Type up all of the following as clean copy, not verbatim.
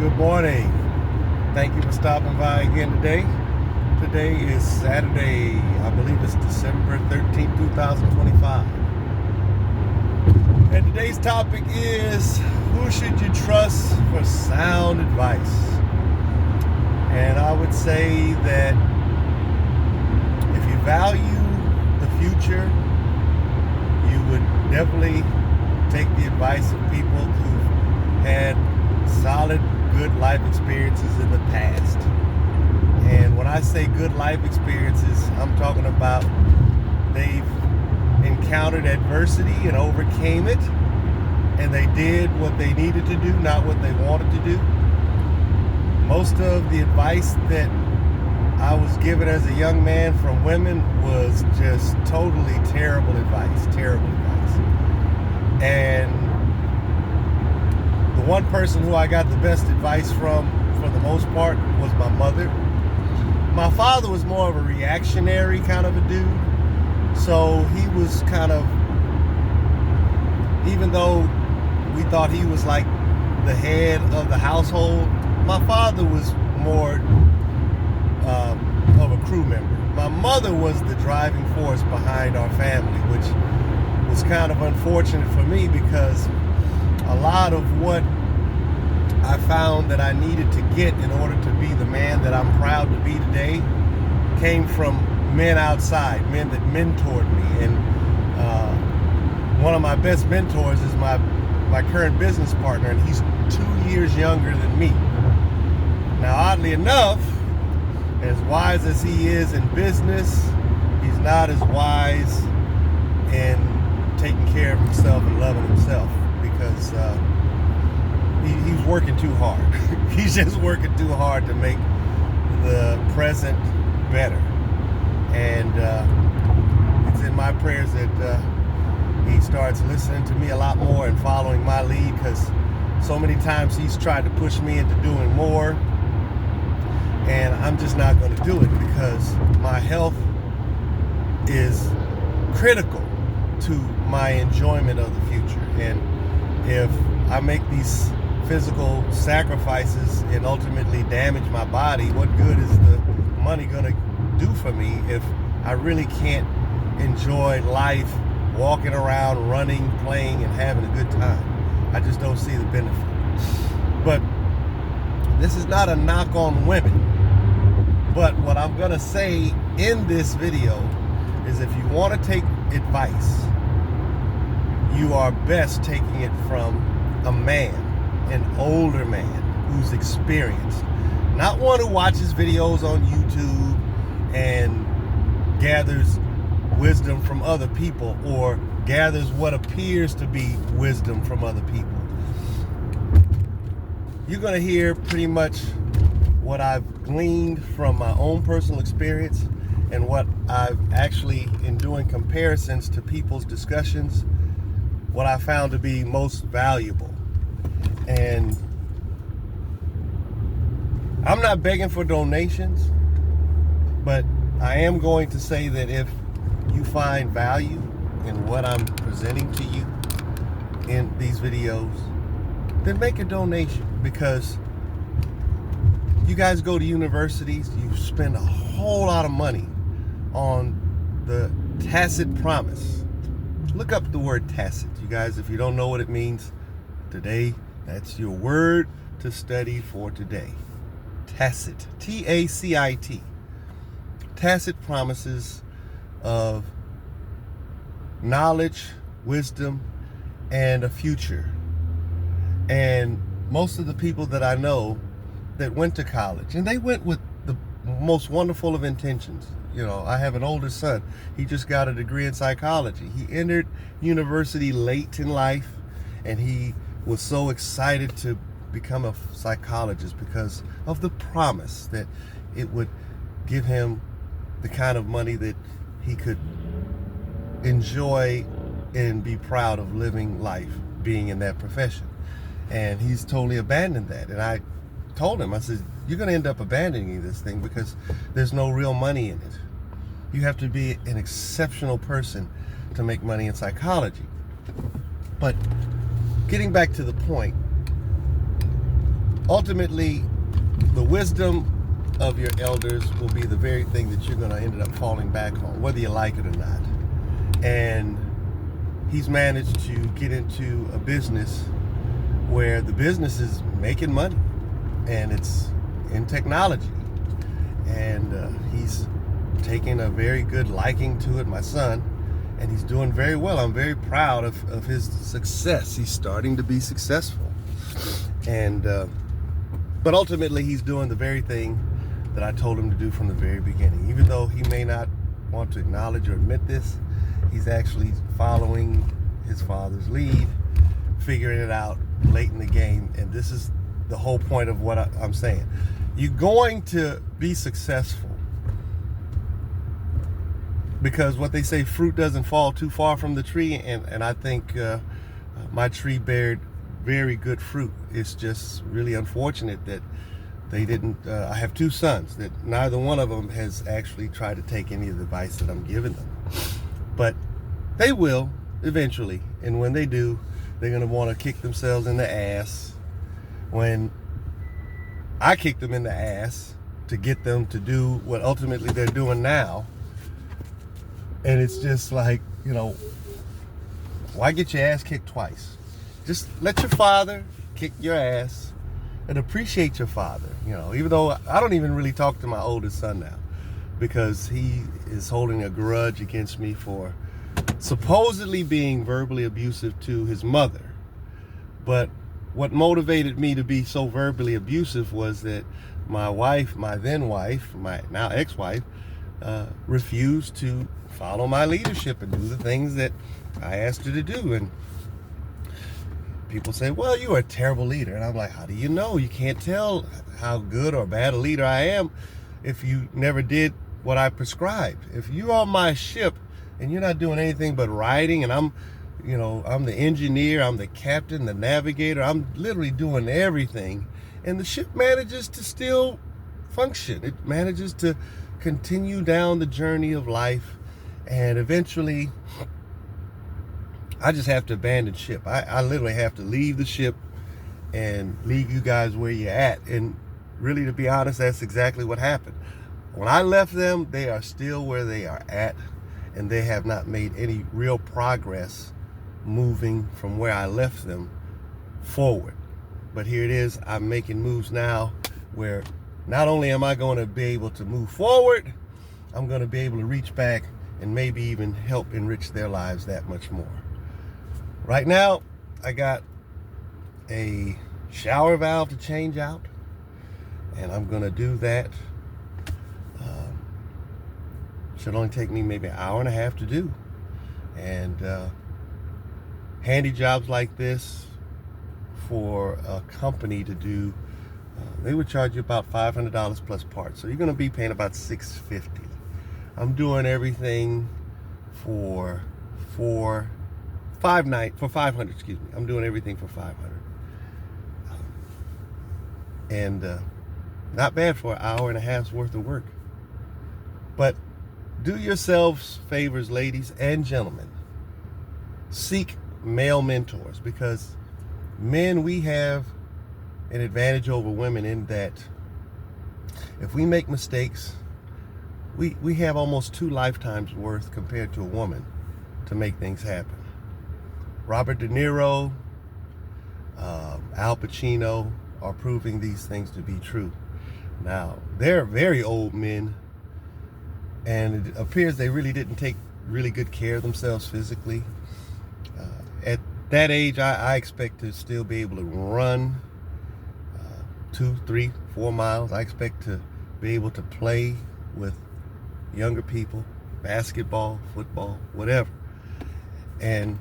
Good morning. Thank you for stopping by again today. Today is Saturday, I believe it's December 13th, 2025. And today's topic is, who should you trust for sound advice? And I would say that if you value the future, you would definitely take the advice of people who've had solid, good life experiences in the past. And when I say good life experiences, I'm talking about they've encountered adversity and overcame it, and they did what they needed to do, not what they wanted to do. Most of the advice that I was given as a young man from women was just totally terrible advice. And the one person who I got the best advice from, for the most part, was my mother. My father was more of a reactionary kind of a dude. So he was kind of, even though we thought he was like the head of the household, my father was more of a crew member. My mother was the driving force behind our family, which was kind of unfortunate for me because a lot of what I found that I needed to get in order to be the man that I'm proud to be today came from men outside, men that mentored me. And one of my best mentors is my current business partner, and he's 2 years younger than me. Now, oddly enough, as wise as he is in business, he's not as wise in taking care of himself and loving himself, because he's working too hard. He's just working too hard to make the present better. And it's in my prayers that he starts listening to me a lot more and following my lead, because so many times he's tried to push me into doing more, and I'm just not going to do it because my health is critical to my enjoyment of the future. And if I make these physical sacrifices and ultimately damage my body, what good is the money going to do for me if I really can't enjoy life walking around, running, playing, and having a good time? I just don't see the benefit. But this is not a knock on women. But what I'm going to say in this video is, if you want to take advice, you are best taking it from a man, an older man who's experienced, not one who watches videos on YouTube and gathers wisdom from other people, or gathers what appears to be wisdom from other people. You're going to hear pretty much what I've gleaned from my own personal experience, and what I've actually, in doing comparisons to people's discussions, what I found to be most valuable. And I'm not begging for donations, but I am going to say that if you find value in what I'm presenting to you in these videos, then make a donation, because you guys go to universities, you spend a whole lot of money on the tacit promise. Look up the word tacit, you guys, if you don't know what it means. Today, that's your word to study for today. Tacit, T-A-C-I-T. Tacit promises of knowledge, wisdom, and a future. And most of the people that I know that went to college, and they went with the most wonderful of intentions. You know, I have an older son. He just got a degree in psychology. He entered university late in life, and he was so excited to become a psychologist because of the promise that it would give him the kind of money that he could enjoy and be proud of living life being in that profession. And he's totally abandoned that. And I told him, I said, you're going to end up abandoning this thing because there's no real money in it. You have to be an exceptional person to make money in psychology. But getting back to the point, ultimately, the wisdom of your elders will be the very thing that you're going to end up falling back on, whether you like it or not. And he's managed to get into a business where the business is making money, and it's in technology. And he's taking a very good liking to it, my son, and he's doing very well. I'm very proud of his success. He's starting to be successful. And but ultimately, he's doing the very thing that I told him to do from the very beginning. Even though he may not want to acknowledge or admit this, he's actually following his father's lead, figuring it out late in the game. And this is the whole point of what I'm saying. You're going to be successful because what they say, fruit doesn't fall too far from the tree. And I think my tree bared very good fruit. It's just really unfortunate that they didn't. I have two sons that neither one of them has actually tried to take any of the advice that I'm giving them. But they will eventually. And when they do, they're going to want to kick themselves in the ass when I kicked them in the ass to get them to do what ultimately they're doing now. And it's just like, why get your ass kicked twice? Just let your father kick your ass and appreciate your father. Even though I don't even really talk to my oldest son now because he is holding a grudge against me for supposedly being verbally abusive to his mother. But what motivated me to be so verbally abusive was that my wife, my then wife, my now ex-wife, refused to follow my leadership and do the things that I asked her to do. And people say, well, you are a terrible leader. And I'm like, how do you know? You can't tell how good or bad a leader I am if you never did what I prescribed. If you're on my ship and you're not doing anything but riding, and I'm the engineer, I'm the captain, the navigator, I'm literally doing everything, and the ship manages to still function. It manages to continue down the journey of life, and eventually I just have to abandon ship. I literally have to leave the ship and leave you guys where you're at. And really, to be honest, that's exactly what happened. When I left them, they are still where they are at, and they have not made any real progress moving from where I left them forward. But here it is, I'm making moves now where not only am I going to be able to move forward, I'm going to be able to reach back and maybe even help enrich their lives that much more. Right now, I got a shower valve to change out, and I'm going to do that. Should only take me maybe an hour and a half to do. And handy jobs like this for a company to do, they would charge you about $500 plus parts. So you're going to be paying about $650. I'm doing everything for $500. Excuse me. I'm doing everything for $500. And not bad for an hour and a half's worth of work. But do yourselves favors, ladies and gentlemen. Seek male mentors, because men, we have an advantage over women in that if we make mistakes, we have almost 2 lifetimes worth compared to a woman to make things happen. Robert De Niro, Al Pacino are proving these things to be true. Now, they're very old men, and it appears they really didn't take really good care of themselves physically. At that age, I expect to still be able to run 2, 3, 4 miles. I expect to be able to play with younger people, basketball, football, whatever. And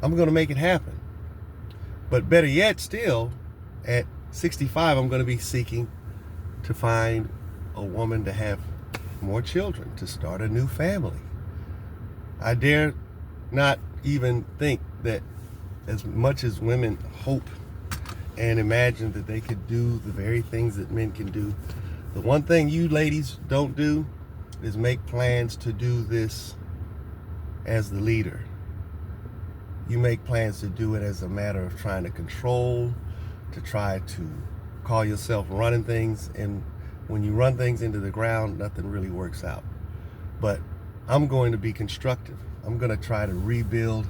I'm going to make it happen. But better yet still, at 65, I'm going to be seeking to find a woman to have more children, to start a new family. I dare not even think that as much as women hope and imagine that they could do the very things that men can do, the one thing you ladies don't do is make plans to do this as the leader. You make plans to do it as a matter of trying to control, to try to call yourself running things, and when you run things into the ground, nothing really works out. But I'm going to be constructive. I'm going to try to rebuild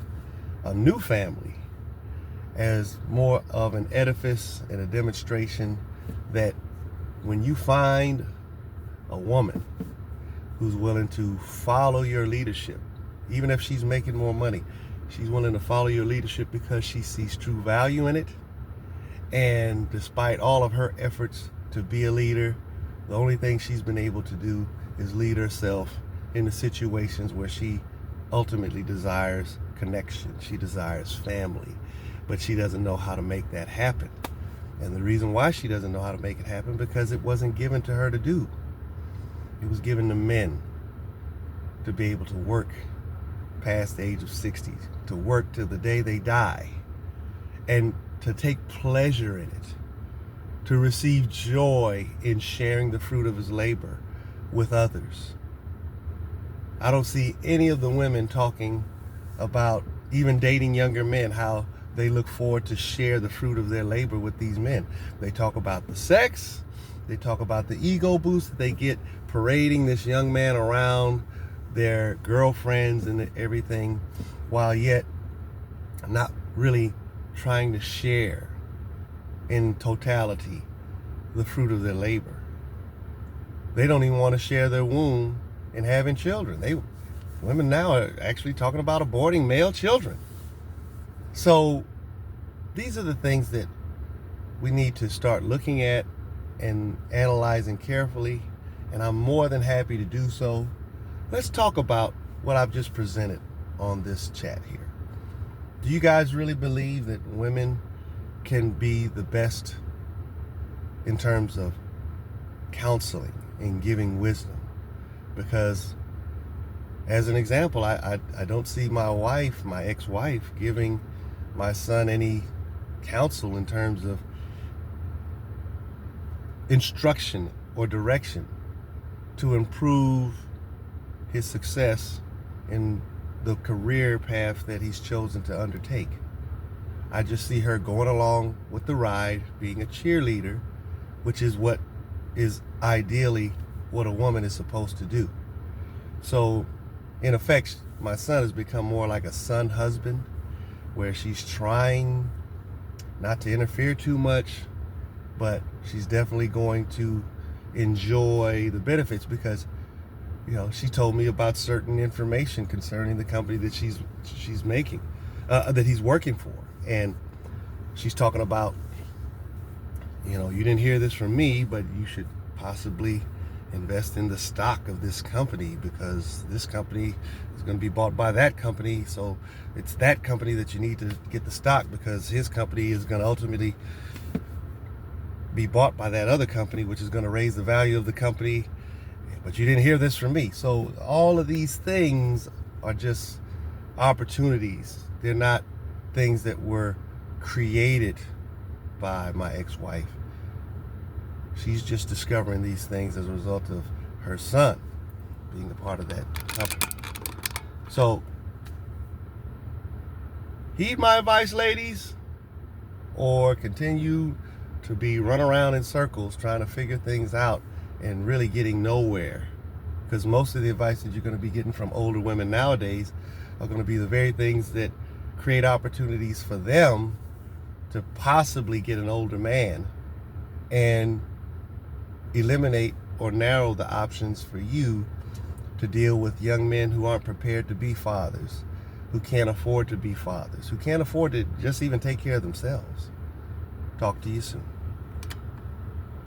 a new family as more of an edifice and a demonstration that when you find a woman who's willing to follow your leadership, even if she's making more money, she's willing to follow your leadership because she sees true value in it. And despite all of her efforts to be a leader, the only thing she's been able to do is lead herself into situations where she ultimately desires connection. She desires family, but she doesn't know how to make that happen. And the reason why she doesn't know how to make it happen, because it wasn't given to her to do. It was given to men to be able to work past the age of 60, to work till the day they die, and to take pleasure in it, to receive joy in sharing the fruit of his labor with others. I don't see any of the women talking about even dating younger men, how they look forward to share the fruit of their labor with these men. They talk about the sex, they talk about the ego boost that they get parading this young man around their girlfriends and everything, while yet not really trying to share in totality the fruit of their labor. They don't even want to share their womb in having children. Women now are actually talking about aborting male children. So these are the things that we need to start looking at and analyzing carefully, and I'm more than happy to do so. Let's talk about what I've just presented on this chat here. Do you guys really believe that women can be the best in terms of counseling and giving wisdom? Because as an example, I don't see my ex-wife, giving my son any counsel in terms of instruction or direction to improve his success in the career path that he's chosen to undertake. I just see her going along with the ride, being a cheerleader, which is what is ideally what a woman is supposed to do. So in effect, my son has become more like a son husband, where she's trying not to interfere too much, but she's definitely going to enjoy the benefits, because she told me about certain information concerning the company that she's making, that he's working for. And she's talking about, you didn't hear this from me, but you should possibly invest in the stock of this company, because this company is going to be bought by that company. So it's that company that you need to get the stock, because his company is going to ultimately be bought by that other company, which is going to raise the value of the company. But you didn't hear this from me. So all of these things are just opportunities. They're not things that were created by my ex-wife. She's just discovering these things as a result of her son being a part of that company. So heed my advice, ladies, or continue to be run around in circles trying to figure things out and really getting nowhere, because most of the advice that you're going to be getting from older women nowadays are going to be the very things that create opportunities for them to possibly get an older man and eliminate or narrow the options for you to deal with young men who aren't prepared to be fathers, who can't afford to be fathers, who can't afford to just even take care of themselves. Talk to you soon.